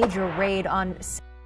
Major raid on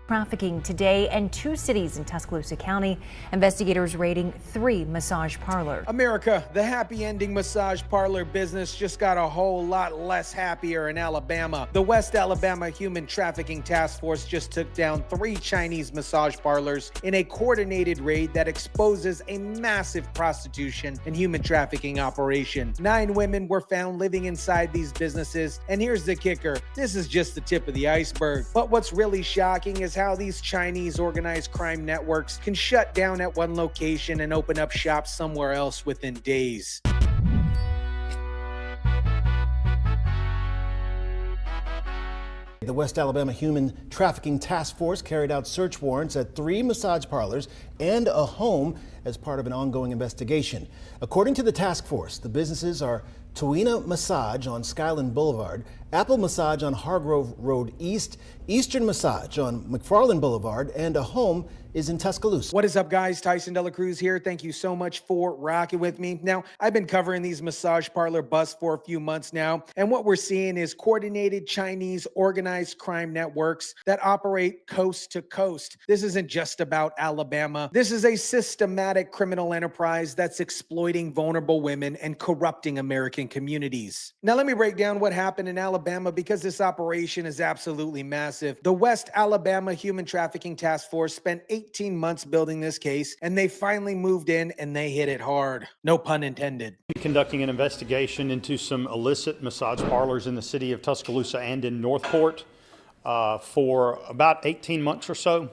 trafficking today in 2 cities in Tuscaloosa County. Investigators raiding 3 massage parlors. America, the happy ending massage parlor business just got a whole lot less happier in Alabama. The West Alabama Human Trafficking Task Force just took down 3 Chinese massage parlors in a coordinated raid that exposes a massive prostitution and human trafficking operation. 9 women were found living inside these businesses, and here's the kicker: this is just the tip of the iceberg. But what's really shocking is how these Chinese organized crime networks can shut down at one location and open up shop somewhere else within days. The West Alabama Human Trafficking Task Force carried out search warrants at 3 massage parlors and a home as part of an ongoing investigation. According to the task force, the businesses are Tuina Massage on Skyland Boulevard, Apple Massage on Hargrove Road East, Eastern Massage on McFarland Boulevard, and a home is in Tuscaloosa. What is up, guys? Tyson Dela Cruz here. Thank you so much for rocking with me. Now, I've been covering these massage parlor busts for a few months now, and what we're seeing is coordinated Chinese organized crime networks that operate coast to coast. This isn't just about Alabama. This is a systematic criminal enterprise that's exploiting vulnerable women and corrupting American communities. Now, let me break down what happened in Alabama, because this operation is absolutely massive. The West Alabama Human Trafficking Task Force spent 18 months building this case, and they finally moved in and they hit it hard. No pun intended. Conducting an investigation into some illicit massage parlors in the city of Tuscaloosa and in Northport for about 18 months or so.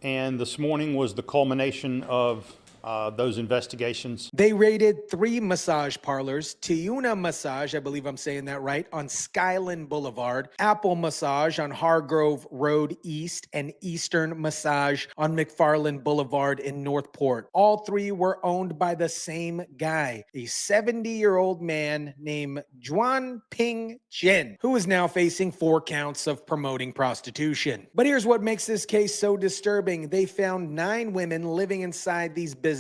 And this morning was the culmination of those investigations. They raided 3 massage parlors: Tuina Massage, I believe I'm saying that right, on Skyland Boulevard, Apple Massage on Hargrove Road East, and Eastern Massage on McFarland Boulevard in Northport. All 3 were owned by the same guy, a 70-year-old man named Juan Ping Chen, who is now facing 4 counts of promoting prostitution. But here's what makes this case so disturbing. They found 9 women living inside these businesses.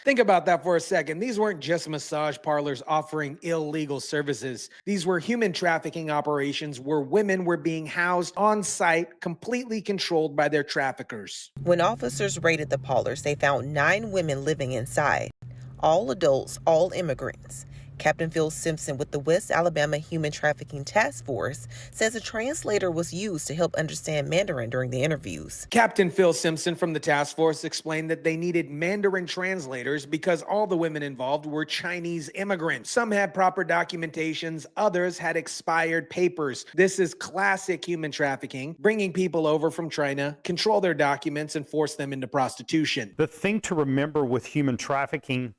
Think about that for a second. These weren't just massage parlors offering illegal services. These were human trafficking operations where women were being housed on site, completely controlled by their traffickers. When officers raided the parlors, they found 9 women living inside, all adults, all immigrants. Captain Phil Simpson with the West Alabama Human Trafficking Task Force says a translator was used to help understand Mandarin during the interviews. Captain Phil Simpson from the task force explained that they needed Mandarin translators because all the women involved were Chinese immigrants. Some had proper documentations, others had expired papers. This is classic human trafficking, bringing people over from China, control their documents, and force them into prostitution. The thing to remember with human trafficking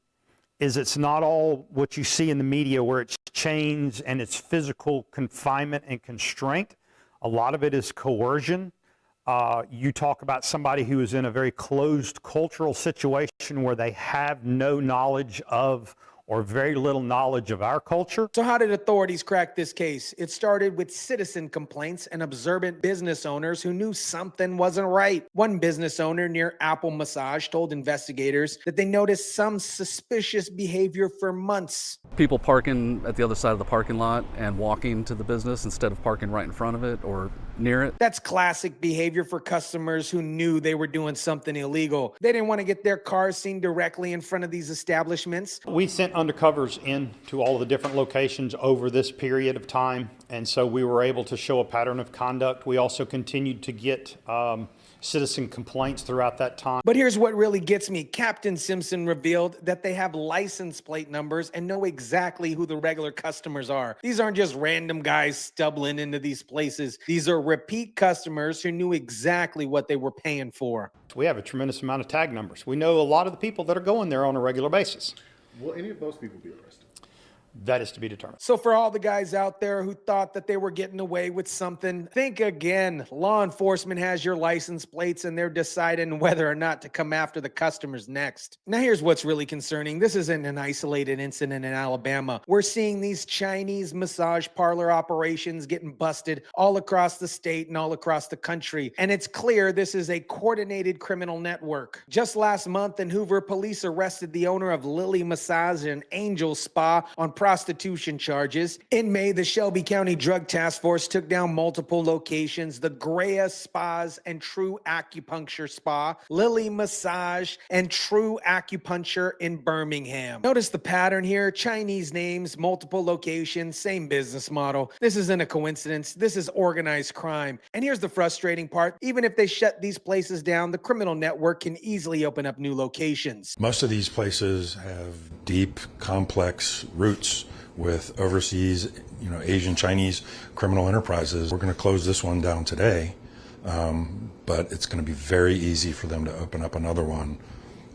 is it's not all what you see in the media where it's chains and it's physical confinement and constraint. A lot of it is coercion. You talk about somebody who is in a very closed cultural situation where they have no knowledge of or very little knowledge of our culture. So how did authorities crack this case? It started with citizen complaints and observant business owners who knew something wasn't right. One business owner near Apple Massage told investigators that they noticed some suspicious behavior for months. People parking at the other side of the parking lot and walking to the business instead of parking right in front of it or near it. That's classic behavior for customers who knew they were doing something illegal. They didn't want to get their cars seen directly in front of these establishments. We sent undercovers into all of the different locations over this period of time, and so we were able to show a pattern of conduct. We also continued to get citizen complaints throughout that time. But here's what really gets me. Captain Simpson revealed that they have license plate numbers and know exactly who the regular customers are. These aren't just random guys stumbling into these places. These are repeat customers who knew exactly what they were paying for. We have a tremendous amount of tag numbers. We know a lot of the people that are going there on a regular basis. Will any of those people be arrested? That is to be determined. So for all the guys out there who thought that they were getting away with something, think again. Law enforcement has your license plates and they're deciding whether or not to come after the customers next. Now here's what's really concerning. This isn't an isolated incident in Alabama. We're seeing these Chinese massage parlor operations getting busted all across the state and all across the country. And it's clear this is a coordinated criminal network. Just last month in Hoover, police arrested the owner of Lily Massage and Angel Spa on prostitution charges. In May, the Shelby County Drug Task Force took down multiple locations: the Grea Spas and True Acupuncture Spa, Lily Massage, and True Acupuncture in Birmingham. Notice the pattern here: Chinese names, multiple locations, same business model. This isn't a coincidence. This is organized crime. And here's the frustrating part: even if they shut these places down, the criminal network can easily open up new locations. Most of these places have deep, complex roots with overseas, Asian, Chinese criminal enterprises. We're going to close this one down today, but it's going to be very easy for them to open up another one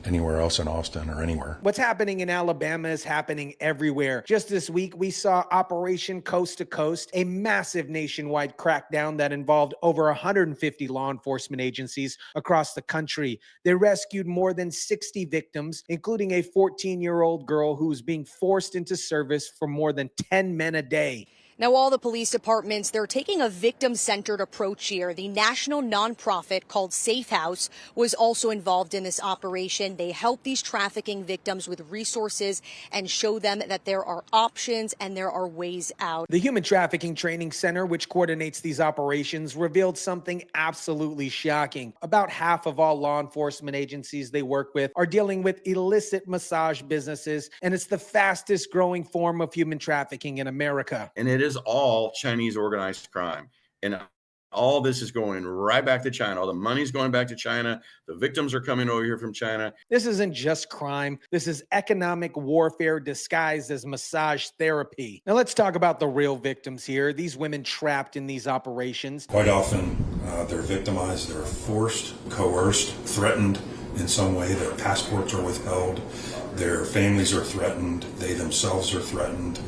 anywhere else in Austin or anywhere. What's happening in Alabama is happening everywhere. Just this week, we saw Operation Coast to Coast, a massive nationwide crackdown that involved over 150 law enforcement agencies across the country. They rescued more than 60 victims, including a 14-year-old girl who was being forced into service for more than 10 men a day. Now, all the police departments, they're taking a victim-centered approach here. The national nonprofit called Safe House was also involved in this operation. They help these trafficking victims with resources and show them that there are options and there are ways out. The Human Trafficking Training Center, which coordinates these operations, revealed something absolutely shocking. About half of all law enforcement agencies they work with are dealing with illicit massage businesses, and it's the fastest growing form of human trafficking in America. And it is all Chinese organized crime. And all this is going right back to China. All the money's going back to China. The victims are coming over here from China. This isn't just crime. This is economic warfare disguised as massage therapy. Now let's talk about the real victims here. These women trapped in these operations. Quite often, they're victimized, they're forced, coerced, threatened in some way. Their passports are withheld. Their families are threatened. They themselves are threatened.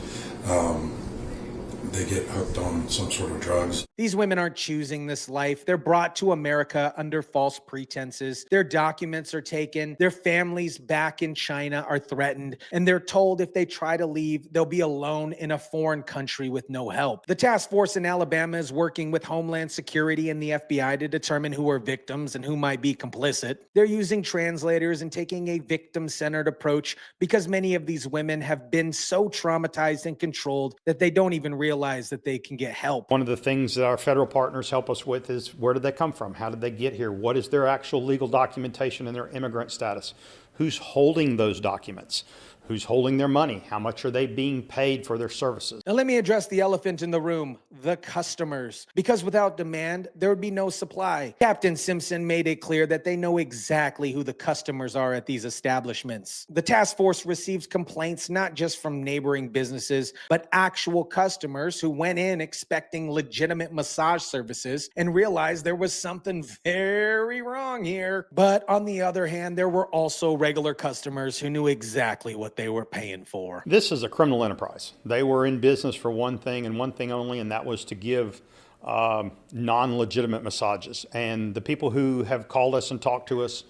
They get hooked on some sort of drugs. These women aren't choosing this life. They're brought to America under false pretenses. Their documents are taken. Their families back in China are threatened. And they're told if they try to leave, they'll be alone in a foreign country with no help. The task force in Alabama is working with Homeland Security and the FBI to determine who are victims and who might be complicit. They're using translators and taking a victim-centered approach because many of these women have been so traumatized and controlled that they don't even realize that they can get help. One of the things that our federal partners help us with is where did they come from? How did they get here? What is their actual legal documentation and their immigrant status? Who's holding those documents? Who's holding their money? How much are they being paid for their services? Now let me address the elephant in the room, the customers. Because without demand, there would be no supply. Captain Simpson made it clear that they know exactly who the customers are at these establishments. The task force receives complaints not just from neighboring businesses, but actual customers who went in expecting legitimate massage services and realized there was something very wrong here. But on the other hand, there were also regular customers who knew exactly what they were paying for. This is a criminal enterprise. They were in business for one thing and one thing only, and that was to give non-legitimate massages. And the people who have called us and talked to us,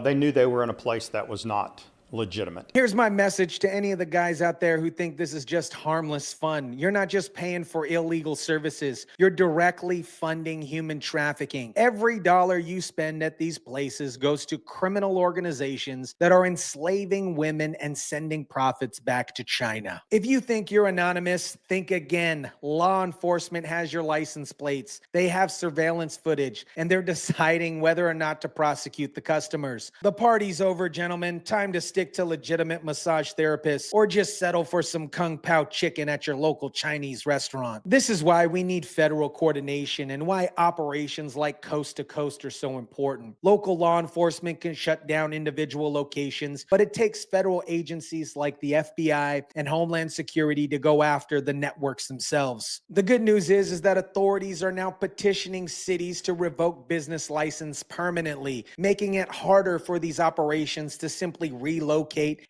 they knew they were in a place that was not legitimate. Here's my message to any of the guys out there who think this is just harmless fun. You're not just paying for illegal services. You're directly funding human trafficking. Every dollar you spend at these places goes to criminal organizations that are enslaving women and sending profits back to China. If you think you're anonymous, think again. Law enforcement has your license plates. They have surveillance footage, and they're deciding whether or not to prosecute the customers. The party's over, gentlemen. Time to stick to legitimate massage therapists or just settle for some kung pao chicken at your local Chinese restaurant. This is why we need federal coordination and why operations like Coast to Coast are so important. Local law enforcement can shut down individual locations, but it takes federal agencies like the FBI and Homeland Security to go after the networks themselves. The good news is that authorities are now petitioning cities to revoke business license permanently, making it harder for these operations to simply relocate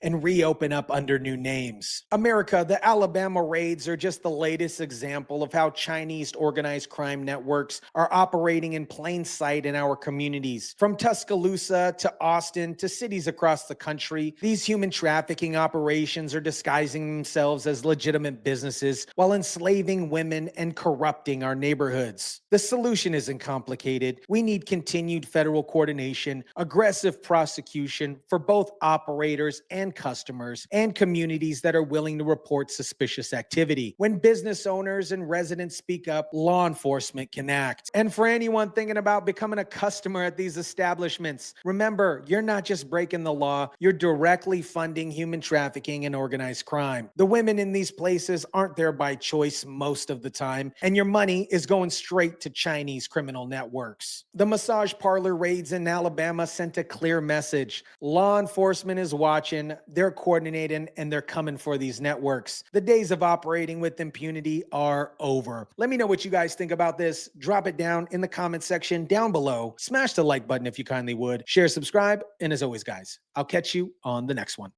and reopen up under new names. America, the Alabama raids are just the latest example of how Chinese organized crime networks are operating in plain sight in our communities. From Tuscaloosa to Austin to cities across the country, these human trafficking operations are disguising themselves as legitimate businesses while enslaving women and corrupting our neighborhoods. The solution isn't complicated. We need continued federal coordination, aggressive prosecution for both operators operators and customers, and communities that are willing to report suspicious activity. When business owners and residents speak up, law enforcement can act. And for anyone thinking about becoming a customer at these establishments, remember, you're not just breaking the law, you're directly funding human trafficking and organized crime. The women in these places aren't there by choice most of the time, and your money is going straight to Chinese criminal networks. The massage parlor raids in Alabama sent a clear message. Law enforcement is watching, they're coordinating, and they're coming for these networks. The days of operating with impunity are over. Let me know what you guys think about this. Drop it down in the comment section down below. Smash the like button if you kindly would. Share, subscribe, and as always, guys, I'll catch you on the next one.